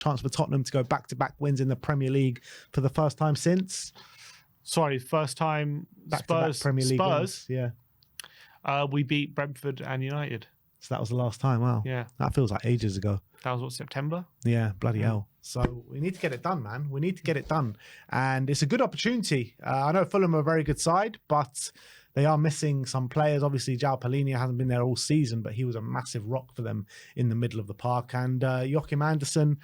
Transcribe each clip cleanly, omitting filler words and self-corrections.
chance for Tottenham to go back-to-back wins in the Premier League for the first time since. Sorry, first time Back-to-back Premier League wins. Yeah. We beat Brentford and United. So that was the last time. Wow. Yeah. That feels like ages ago. That was what, September? Yeah, bloody hell. So we need to get it done, man. We need to get it done. And it's a good opportunity. I know Fulham are a very good side, but they are missing some players. Obviously, João Palhinha hasn't been there all season, but he was a massive rock for them in the middle of the park. And Joachim Andersen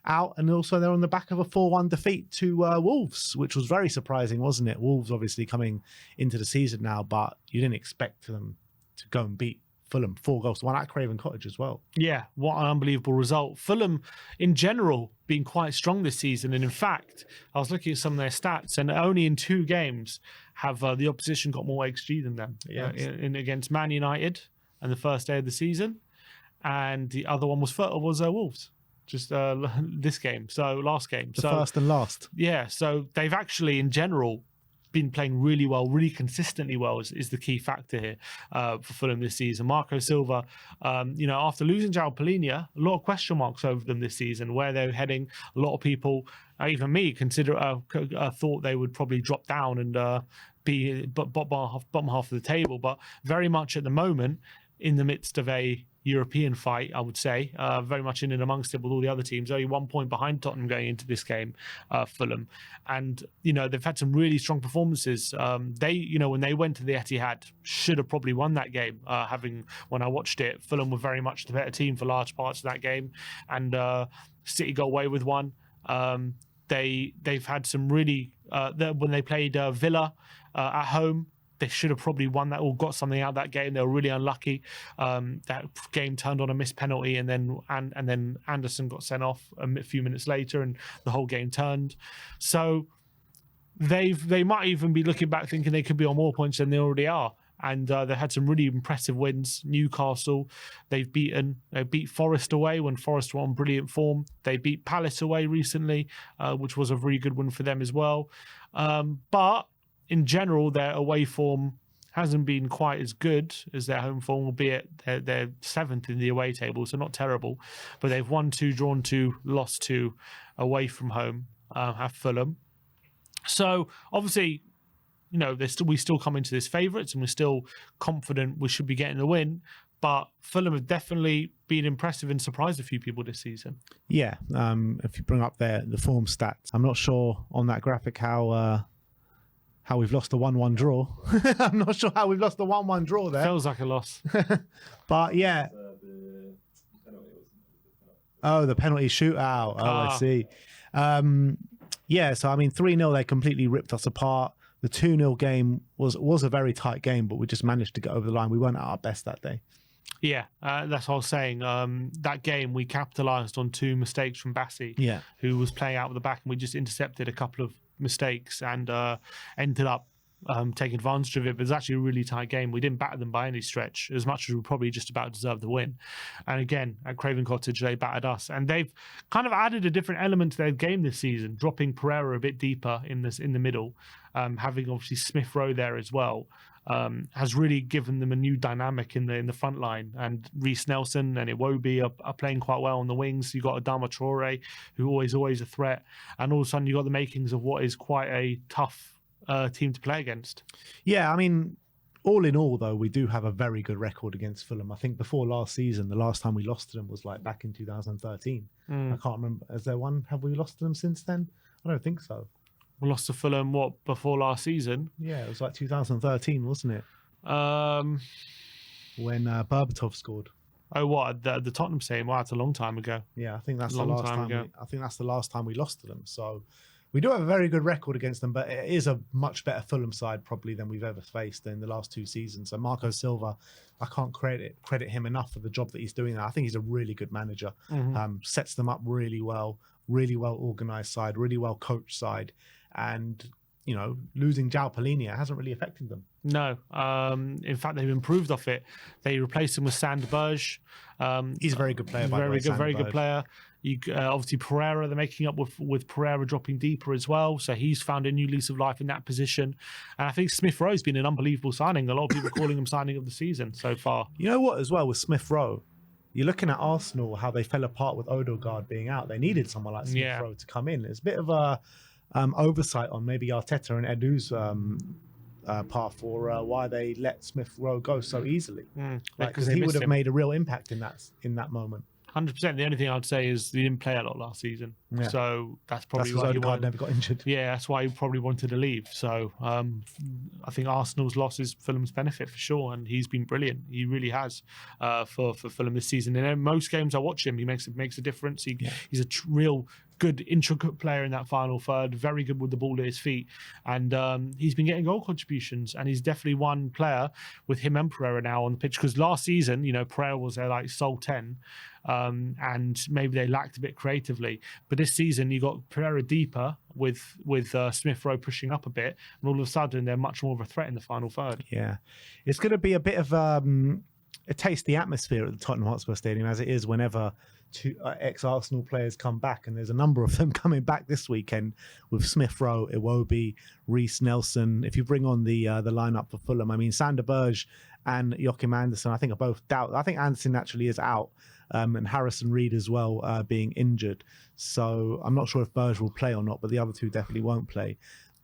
out, and also they're on the back of a 4-1 defeat to Wolves, which was very surprising, wasn't it? Wolves obviously coming into the season now, but you didn't expect them to go and beat Fulham 4-1 at Craven Cottage as well. Yeah, what an unbelievable result. Fulham, in general, been quite strong this season. And in fact, I was looking at some of their stats, and only in 2 games have the opposition got more XG than them. In against Man United and the first day of the season, and the other one was Wolves. Just this game, so last game. The first and last. Yeah, so they've actually, in general, been playing really well, really consistently well is the key factor here for Fulham this season. Marco Silva, after losing João Palhinha, a lot of question marks over them this season, where they're heading. A lot of people, even me, thought they would probably drop down and be bottom half of the table, but very much at the moment in the midst of a European fight, I would say, very much in and amongst it with all the other teams. Only 1 point behind Tottenham going into this game, Fulham, and they've had some really strong performances. They, when they went to the Etihad, should have probably won that game. When I watched it, Fulham were very much the better team for large parts of that game, and City got away with one. They've had some really when they played Villa at home. They should have probably won that or got something out of that game. They were really unlucky. That game turned on a missed penalty, and then Anderson got sent off a few minutes later, and the whole game turned. So they might even be looking back thinking they could be on more points than they already are. And they've had some really impressive wins. Newcastle, they beat Forest away when Forest were on brilliant form. They beat Palace away recently, which was a really good win for them as well. But in general, their away form hasn't been quite as good as their home form, albeit they're 7th in the away table, so not terrible. But they've won 2, drawn 2, lost 2 away from home at Fulham. So obviously, we still come into this favourites, and we're still confident we should be getting the win. But Fulham have definitely been impressive and surprised a few people this season. Yeah, if you bring up the form stats, I'm not sure on that graphic how we've lost a 1-1 draw. I'm not sure how we've lost a 1-1 draw there. Feels like a loss. But yeah. The penalty shootout. I see. Yeah, so I mean, 3-0, they completely ripped us apart. The 2-0 game was a very tight game, but we just managed to get over the line. We weren't at our best that day. Yeah, that's what I was saying. That game, we capitalised on 2 mistakes from Bassi, who was playing out of the back, and we just intercepted a couple of mistakes and ended up taking advantage of it. But it was actually a really tight game. We didn't batter them by any stretch, as much as we probably just about deserved the win. And again, at Craven Cottage, they battered us. And they've kind of added a different element to their game this season, dropping Pereira a bit deeper in the middle, having obviously Smith Rowe there as well. Has really given them a new dynamic in the front line, and Reece Nelson and Iwobi are playing quite well on the wings. You've got Adama Traore, who always a threat, and all of a sudden you've got the makings of what is quite a tough team to play against. Yeah, I mean, all in all, though, we do have a very good record against Fulham. I think before last season, the last time we lost to them was like back in 2013. I can't remember. Have we lost to them since then? I don't think so. We lost to Fulham, before last season? Yeah, it was like 2013, wasn't it? When Berbatov scored. Oh, what? The Tottenham team? Wow, that's a long time ago. Yeah, I think that's the last time. I think that's the last time we lost to them. So we do have a very good record against them, but it is a much better Fulham side probably than we've ever faced in the last 2 seasons. So Marco Silva, I can't credit him enough for the job that he's doing there. I think he's a really good manager. Sets them up really well organised side, really well coached side. And, losing João Palhinha hasn't really affected them. No. In fact, they've improved off it. They replaced him with Sander Berge. He's a very good player, very good player. Obviously, Pereira, they're making up with Pereira dropping deeper as well. So he's found a new lease of life in that position. And I think Smith Rowe's been an unbelievable signing. A lot of people calling him signing of the season so far. You know what, as well, with Smith Rowe, you're looking at Arsenal, how they fell apart with Odegaard being out. They needed someone like Smith Rowe to come in. It's a bit of a oversight on maybe Arteta and Edu's part for why they let Smith Rowe go so easily. Because he would have made a real impact in that moment. 100%. The only thing I'd say is he didn't play a lot last season, so that's probably why Odegaard never got injured. Yeah, that's why he probably wanted to leave. So I think Arsenal's loss is Fulham's benefit for sure, and he's been brilliant. He really has for Fulham this season. And in most games I watch him, he makes a difference. He's a real good intricate player in that final third, very good with the ball at his feet, and he's been getting goal contributions, and he's definitely one player with him and Pereira now on the pitch, because last season, Pereira was their like sole 10, and maybe they lacked a bit creatively, but this season you got Pereira deeper with Smith Rowe pushing up a bit, and all of a sudden they're much more of a threat in the final third. Yeah, it's going to be a bit of a tasty atmosphere at the Tottenham Hotspur Stadium, as it is whenever two ex-Arsenal players come back, and there's a number of them coming back this weekend with Smith Rowe, Iwobi, Reece Nelson. If you bring on the lineup for Fulham, I mean, Sander Berge and Joachim Andersen, I think are both doubt. I think Andersen actually is out, and Harrison Reed as well being injured. So I'm not sure if Berge will play or not, but the other two definitely won't play.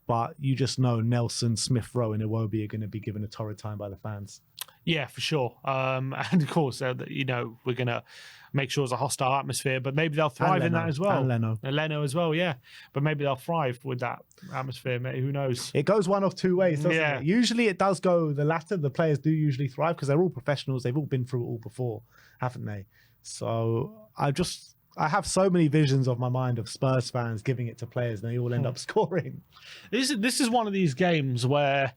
But you just know Nelson, Smith Rowe, and Iwobi are going to be given a torrid time by the fans. Yeah, for sure. And of course, we're going to make sure it's a hostile atmosphere, but maybe they'll thrive in that as well. And Leno as well, yeah. But maybe they'll thrive with that atmosphere. Who knows? It goes one of two ways, doesn't it? Usually it does go the latter. The players do usually thrive because they're all professionals. They've all been through it all before, haven't they? So I have so many visions of my mind of Spurs fans giving it to players, and they all end up scoring. This is one of these games where,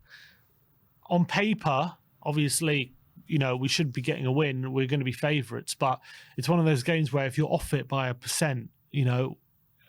on paper, obviously, we should be getting a win. We're going to be favourites, but it's one of those games where if you're off it by 1%,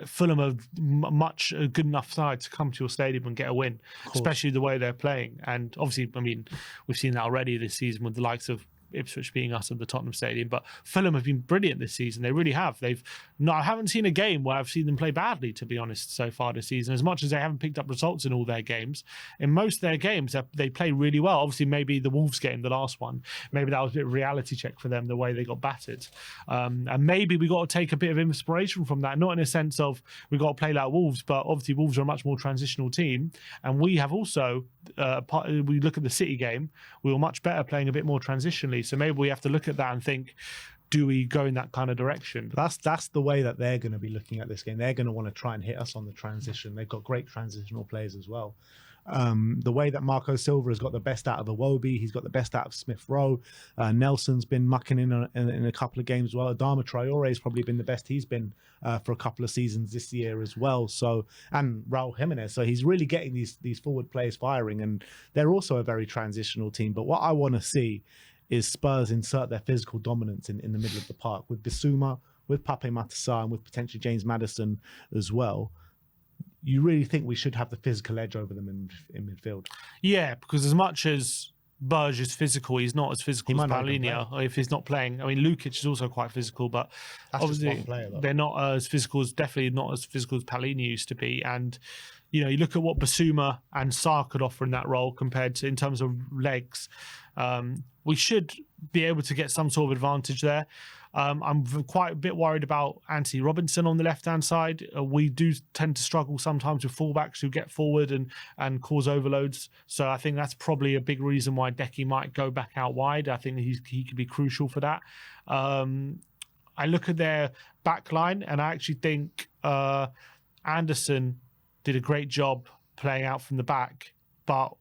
Fulham are much a good enough side to come to your stadium and get a win, especially the way they're playing. And obviously, I mean, we've seen that already this season with the likes of Ipswich beating us at the Tottenham Stadium, but Fulham have been brilliant this season. They really have. I haven't seen a game where I've seen them play badly, to be honest, so far this season. As much as they haven't picked up results in all their games, in most of their games they play really well. Obviously, maybe the Wolves game, the last one, maybe that was a bit of a reality check for them, the way they got battered. And maybe we got to take a bit of inspiration from that, not in a sense of we got to play like Wolves, but obviously Wolves are a much more transitional team, and we have also we look at the City game, we were much better playing a bit more transitionally. So maybe we have to look at that and think, do we go in that kind of direction? That's the way that they're going to be looking at this game. They're going to want to try and hit us on the transition. They've got great transitional players as well. The way that Marco Silva has got the best out of Iwobi, he's got the best out of Smith Rowe. Nelson's been mucking in a couple of games as well. Adama Traore has probably been the best he's been for a couple of seasons this year as well. So, and Raul Jimenez. So he's really getting these forward players firing, and they're also a very transitional team. But what I want to see is Spurs insert their physical dominance in the middle of the park with Bissouma, with Pape Matar, and with potentially James Maddison as well. You really think we should have the physical edge over them in midfield? Yeah, because as much as Berge is physical, he's not as physical as Paulinho if he's not playing. I mean, Lukic is also quite physical, but that's obviously just one player, they're not as physical, definitely not as physical as Paulinho used to be. And you look at what Bissouma and Sarr could offer in that role compared to in terms of legs. We should be able to get some sort of advantage there. I'm quite a bit worried about Anthony Robinson on the left-hand side. We do tend to struggle sometimes with fullbacks who get forward and cause overloads. So I think that's probably a big reason why Decky might go back out wide. I think he could be crucial for that. I look at their back line, and I actually think Anderson did a great job playing out from the back. But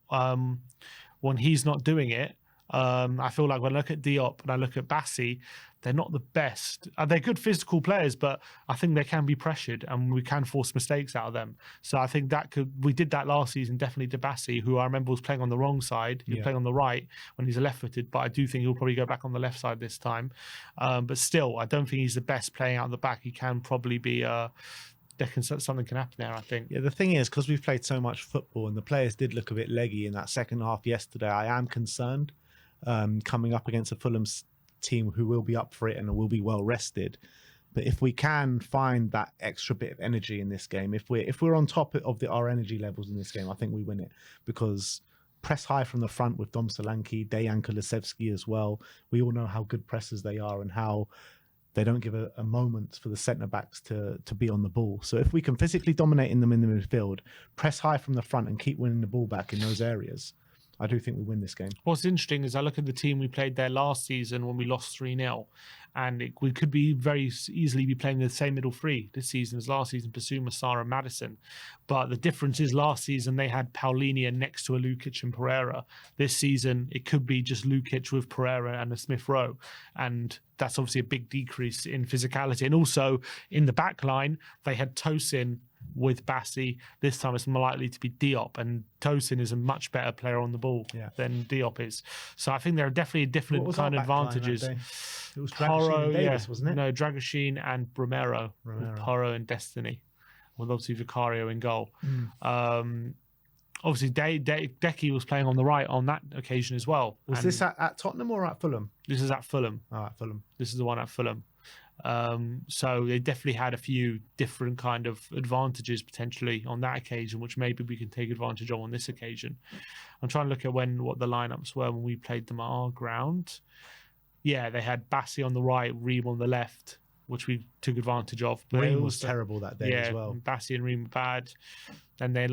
when he's not doing it, I feel like when I look at Diop and I look at Bassi, they're not the best. They're good physical players, but I think they can be pressured and we can force mistakes out of them. So I think we did that last season, definitely to Bassi, who I remember was playing on the wrong side. He was playing on the right when he's a left-footed, but I do think he'll probably go back on the left side this time. But still, I don't think he's the best playing out the back. He can probably be... something can happen there, I think. Yeah, the thing is, because we've played so much football and the players did look a bit leggy in that second half yesterday, I am concerned coming up against a Fulham team who will be up for it and will be well rested. But if we can find that extra bit of energy in this game, if we're on top of our energy levels in this game, I think we win it, because press high from the front with Dom Solanke, Dejan Kulusevski as well. We all know how good pressers they are and how they don't give a moment for the centre-backs to be on the ball. So if we can physically dominate them in the midfield, press high from the front and keep winning the ball back in those areas, I do think we win this game. What's interesting is I look at the team we played there last season when we lost 3-0, and we could be very easily be playing the same middle three this season as last season, Basuma, Sarr and Maddison. But the difference is last season they had Paulinho next to a Lukic and Pereira. This season it could be just Lukic with Pereira and a Smith Rowe, and that's obviously a big decrease in physicality. And also in the back line they had Tosin with Bassi. This time it's more likely to be Diop, and Tosin is a much better player on the ball than Diop is. So I think there are definitely different kind of advantages. It was Dragoshin and Davis, wasn't it? No, Dragoshin and Romero. With Porro and Destiny, with obviously Vicario in goal. Obviously Decky was playing on the right on that occasion as well. Was this at Tottenham or at Fulham? This is at Fulham. Oh, at Fulham. This is the one at Fulham. So they definitely had a few different kind of advantages potentially on that occasion, which maybe we can take advantage of on this occasion. I'm trying to look at what the lineups were when we played them at our ground. Yeah, they had Bassi on the right, Reem on the left, which we took advantage of. But Reem was terrible that day as well. Bassi and Reem were bad. And they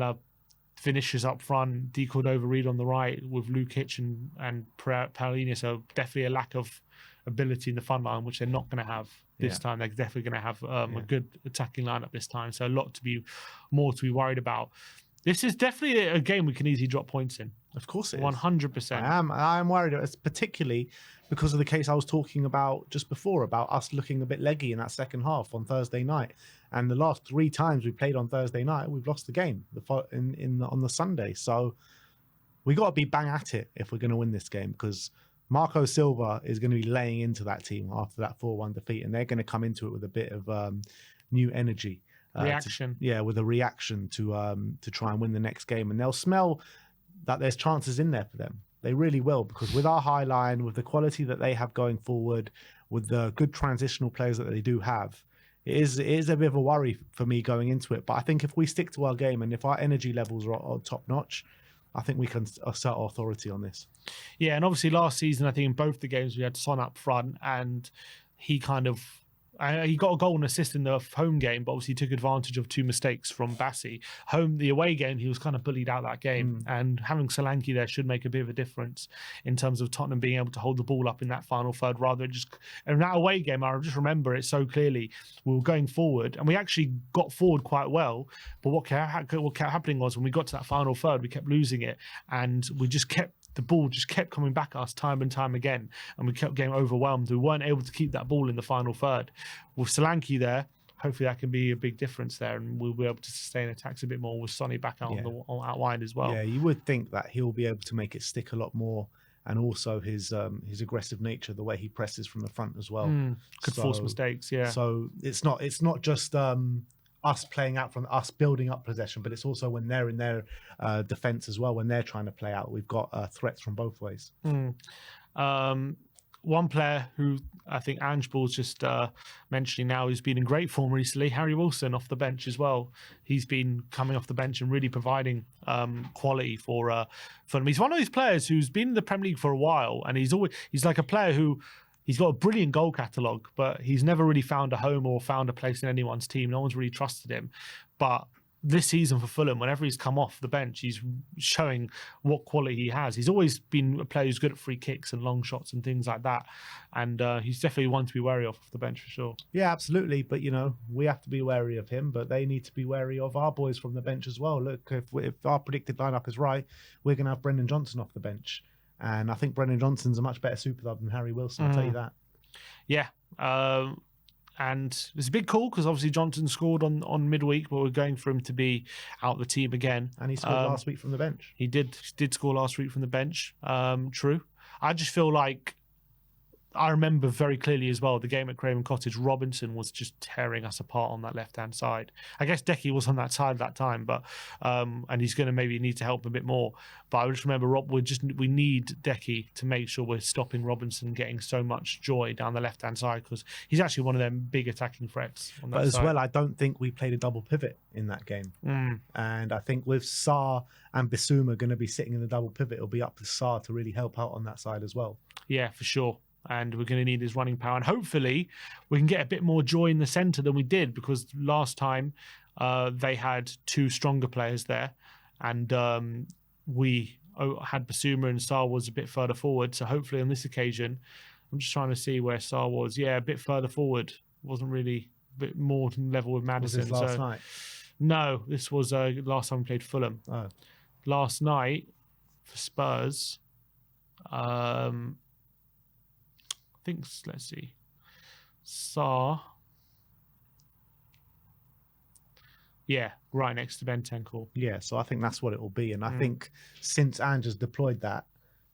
finishers up front, D Cordova-Reid on the right with Lukic and Paulinho. So definitely a lack of ability in the front line, which they're not going to have this time. They're definitely going to have a good attacking lineup this time. So a lot to be worried about. This is definitely a game we can easily drop points in. Of course it is. 100%. I am worried, particularly because of the case I was talking about just before, about us looking a bit leggy in that second half on Thursday night. And the last 3 times we played on Thursday night, we've lost the game on the Sunday. So we got to be bang at it if we're going to win this game, because Marco Silva is going to be laying into that team after that 4-1 defeat, and they're going to come into it with a bit of new energy. Reaction. With a reaction to try and win the next game. And they'll smell that there's chances in there for them. They really will, because with our high line, with the quality that they have going forward, with the good transitional players that they do have, it is a bit of a worry for me going into it. But I think if we stick to our game and if our energy levels are top notch, I think we can assert our authority on this. Yeah, and obviously last season, I think in both the games we had Son up front, and he got a goal and assist in the home game, but obviously took advantage of 2 mistakes from Bassi. The away game, he was kind of bullied out that game, and having Solanke there should make a bit of a difference in terms of Tottenham being able to hold the ball up in that final third, rather than just in that away game. I just remember it so clearly. We were going forward, and we actually got forward quite well, but what kept happening was when we got to that final third, we kept losing it, and the ball just kept coming back at us time and time again, and we kept getting overwhelmed. We weren't able to keep that ball in the final third. With Solanke there, hopefully that can be a big difference there, and we'll be able to sustain attacks a bit more with Sonny back out out wide as well. Yeah, you would think that he'll be able to make it stick a lot more, and also his aggressive nature, the way he presses from the front as well, could force mistakes. Yeah. So it's not just us playing out from us building up possession, but it's also when they're in their defense as well, when they're trying to play out. We've got threats from both ways. One player who I think Ange Ball's just mentioning now, who's been in great form recently, Harry Wilson off the bench as well. He's been coming off the bench and really providing quality for them. He's one of those players who's been in the Premier League for a while, and he's like a player who he's got a brilliant goal catalogue, but he's never really found a home or found a place in anyone's team. No one's really trusted him. But this season for Fulham, whenever he's come off the bench, he's showing what quality he has. He's always been a player who's good at free kicks and long shots and things like that. And he's definitely one to be wary of off the bench for sure. Yeah, absolutely. But, we have to be wary of him, but they need to be wary of our boys from the bench as well. Look, if our predicted lineup is right, we're going to have Brendan Johnson off the bench. And I think Brendan Johnson's a much better super sub than Harry Wilson, I'll tell you that. Yeah. And it's a big call because obviously Johnson scored on midweek, but we're going for him to be out the team again. And he scored last week from the bench. He did score last week from the bench. True. I just feel like I remember very clearly as well the game at Craven Cottage. Robinson was just tearing us apart on that left-hand side. I guess Decky was on that side at that time, but and he's going to maybe need to help a bit more. But I just remember we need Decky to make sure we're stopping Robinson getting so much joy down the left-hand side, because he's actually one of them big attacking threats on that But as side. well, I don't think we played a double pivot in that game. And I think with Sarr and Bissouma going to be sitting in the double pivot, it'll be up to Sarr to really help out on that side as well. Yeah, for sure. And we're going to need his running power. And hopefully we can get a bit more joy in the centre than we did, because last time they had two stronger players there. And we had Bissouma and Sarr was a bit further forward. So hopefully on this occasion, I'm just trying to see where Sarr was. Yeah, a bit further forward. Wasn't really a bit more level with Maddison. Was this last night? No, this was last time we played Fulham. Oh. Last night for Spurs. I think, let's see, Sarr. Yeah, right next to Bentancur. Yeah, so I think that's what it will be. And I think since Ange's deployed that,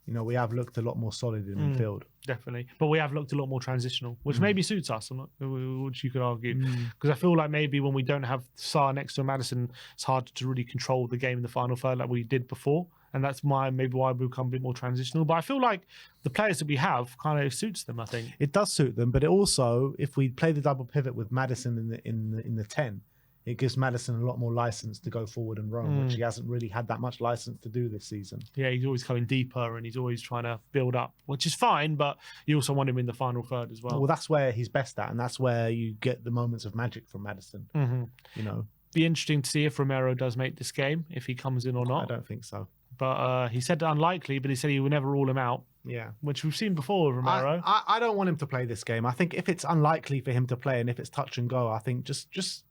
we have looked a lot more solid in midfield. Definitely. But we have looked a lot more transitional, which maybe suits us, which you could argue. Because I feel like maybe when we don't have Sarr next to Maddison, it's hard to really control the game in the final third like we did before. And that's maybe why we become a bit more transitional. But I feel like the players that we have kind of suits them, I think. It does suit them, but it also, if we play the double pivot with Maddison in the 10, it gives Maddison a lot more license to go forward and roam, which he hasn't really had that much license to do this season. Yeah, he's always coming deeper and he's always trying to build up, which is fine, but you also want him in the final third as well. Well, that's where he's best at, and that's where you get the moments of magic from Maddison. Be interesting to see if Romero does make this game, if he comes in or not. I don't think so. But he said unlikely, but he said he would never rule him out. Yeah. Which we've seen before with Romero. I don't want him to play this game. I think if it's unlikely for him to play and if it's touch and go, I think just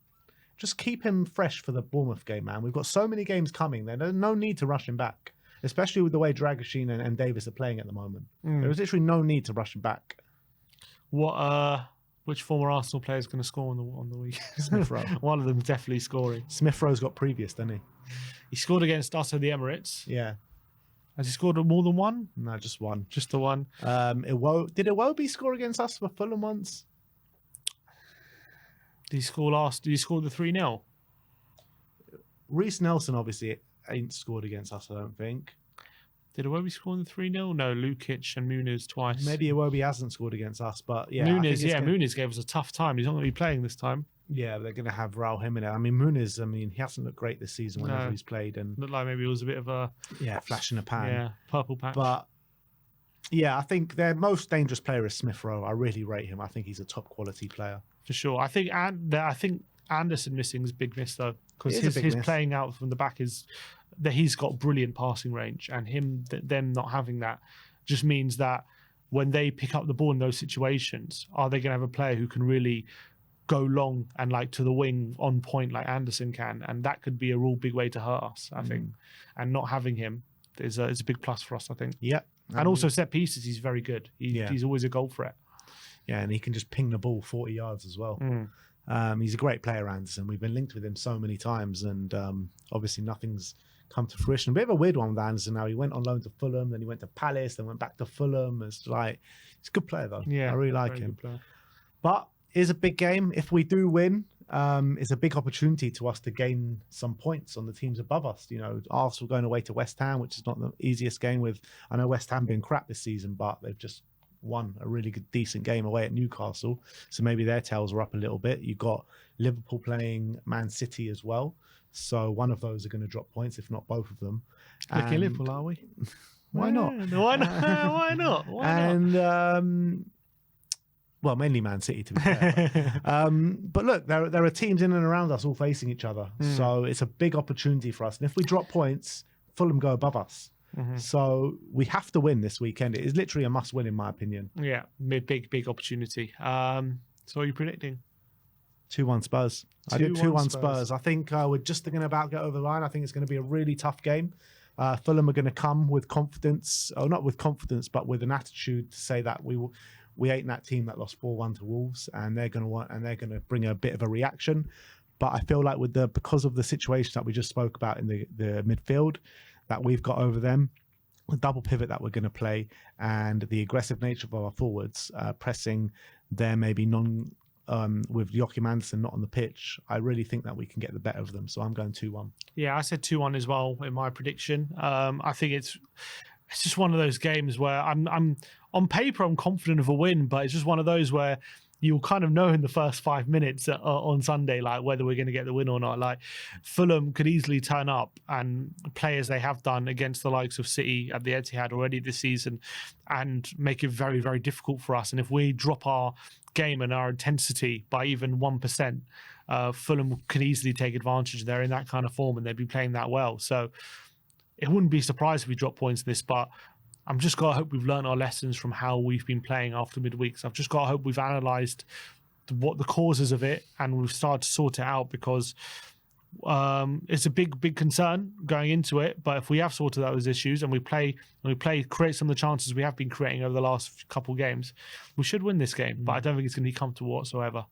keep him fresh for the Bournemouth game, man. We've got so many games coming. There's no need to rush him back, especially with the way Dragoshin and Davis are playing at the moment. There is literally no need to rush him back. Which former Arsenal player is going to score on the week? Smith Rowe. One of them definitely scoring. Smith Rowe's got previous, doesn't he? He scored against us at the Emirates. Yeah. Has he scored more than one? No, just one. Just the one. Did Iwobi score against us for Fulham once? Did he score last? Did he score the 3-0? Reece Nelson obviously ain't scored against us, I don't think. Did Iwobi score the 3-0? No, Lukic and Muniz twice. Maybe Iwobi hasn't scored against us, but yeah. Muniz gave us a tough time. He's not going to be playing this time. Yeah, they're going to have Raul Jimenez. I mean, Muniz, he hasn't looked great this season whenever he's played. And looked like maybe it was a bit of a... Yeah, flash in the pan. Yeah, purple patch. But yeah, I think their most dangerous player is Smith Rowe. I really rate him. I think he's a top quality player. For sure. I think Anderson missing is a big miss, though. Because his playing out from the back is... that he's got brilliant passing range, and them not having that just means that when they pick up the ball in those situations, are they going to have a player who can really go long and like to the wing on point like Anderson can? And that could be a real big way to hurt us, I think. And not having him is a big plus for us, I think. Yeah. And also set pieces, he's very good. He's always a goal threat. Yeah, and he can just ping the ball 40 yards as well. He's a great player, Anderson. We've been linked with him so many times, and obviously nothing's come to fruition. A bit of a weird one with Anderson now. He went on loan to Fulham, then he went to Palace, then went back to Fulham. It's like, he's a good player though. Yeah, I really like him. But it is a big game. If we do win, it's a big opportunity to us to gain some points on the teams above us. Arsenal going away to West Ham, which is not the easiest game with, I know West Ham been crap this season, but they've just won a really good, decent game away at Newcastle. So maybe their tails are up a little bit. You've got Liverpool playing Man City as well. So one of those are going to drop points, if not both of them. Looking Liverpool, are we? Why not? Why not? Why not? And well, mainly Man City to be fair. But look, there are teams in and around us all facing each other. So it's a big opportunity for us. And if we drop points, Fulham go above us. So we have to win this weekend. It is literally a must win, in my opinion. Yeah, big opportunity. So what are you predicting? 2-1 Spurs. I did 2-1 Spurs. I think we're just going to about get over the line. I think it's going to be a really tough game. Fulham are going to come with confidence, or not with confidence, but with an attitude to say that we ain't that team that lost 4-1 to Wolves, and they're going to bring a bit of a reaction. But I feel like because of the situation that we just spoke about in the midfield that we've got over them, the double pivot that we're going to play and the aggressive nature of our forwards, pressing there maybe with Joachim Andersen not on the pitch, I really think that we can get the better of them. So I'm going 2-1. Yeah, I said 2-1 as well in my prediction. I think it's just one of those games where I'm on paper I'm confident of a win, but it's just one of those where you'll kind of know in the first 5 minutes on Sunday, like whether we're going to get the win or not. Like Fulham could easily turn up and play as they have done against the likes of City at the Etihad already this season and make it very, very difficult for us. And if we drop our game and our intensity by even 1%, Fulham can easily take advantage. They're in that kind of form and they've been playing that well. So it wouldn't be surprised if we drop points in this, but I'm just got to hope we've learned our lessons from how we've been playing after midweek. So I've just got to hope we've analysed what the causes of it and we've started to sort it out, because it's a big concern going into it. But if we have sorted out those issues and we create some of the chances we have been creating over the last couple of games, we should win this game. But I don't think it's going to be comfortable whatsoever.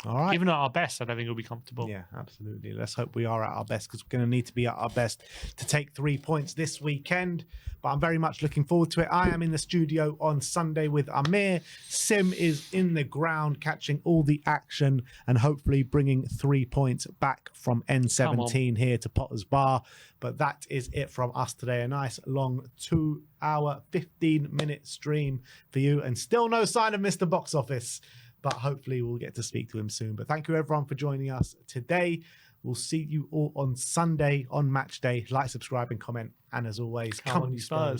All right. Even at our best, I don't think it'll be comfortable. Yeah, absolutely. Let's hope we are at our best, because we're going to need to be at our best to take 3 points this weekend. But I'm very much looking forward to it. I am in the studio on Sunday with Amir. Sim is in the ground catching all the action and hopefully bringing 3 points back from N17 here to Potter's Bar. But that is it from us today. A nice long 2-hour, 15-minute stream for you, and still no sign of Mr. Box Office. But hopefully we'll get to speak to him soon. But thank you everyone for joining us today. We'll see you all on Sunday on match day. Like, subscribe and comment. And as always, come on you Spurs.